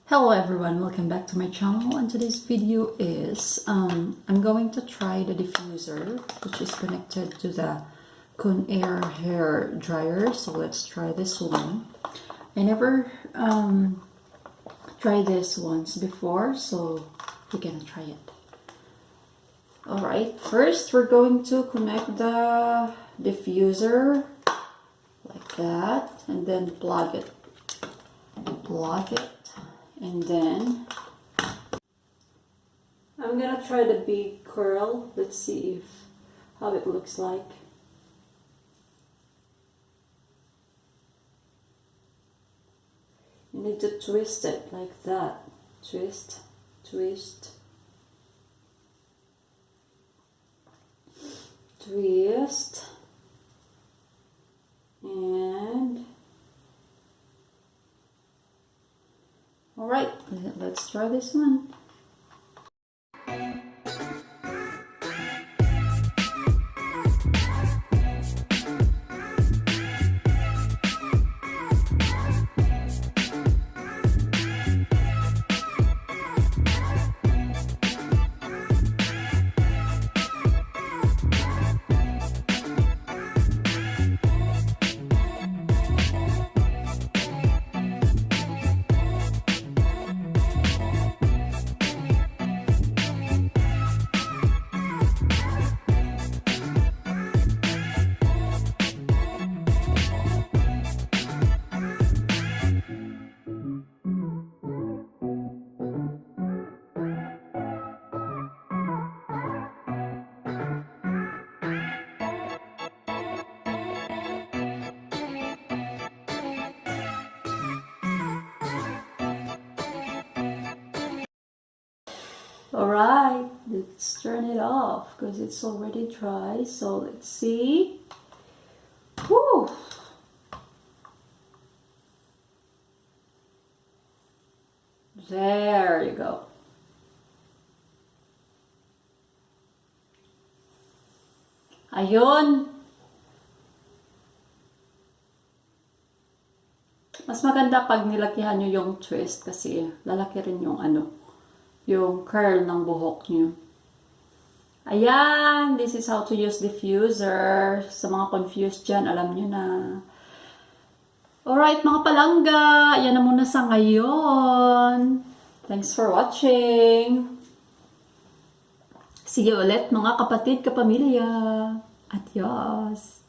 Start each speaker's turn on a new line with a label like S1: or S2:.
S1: Hello everyone, welcome back to my channel, and today's video is I'm going to try the diffuser which is connected to the Conair hair dryer. So let's try this one. I never tried this once before, so we're gonna try it. Alright, first we're going to connect the diffuser like that and then plug it, and then I'm gonna try the big curl. Let's see how it looks like. You need to twist it like that. Twist, twist, twist, and alright, let's try this one. Alright, let's turn it off because it's already dry. So let's see. Whew. There you go. Ayun. Mas maganda pag nilakihan nyo yung twist kasi lalaki rin yung yung curl ng buhok nyo. Ayan, this is how to use diffuser. Sa mga confused dyan, alam nyo na. Alright mga palangga, yan na muna sa ngayon. Thanks for watching. See you ulit mga kapatid, kapamilya. Adios.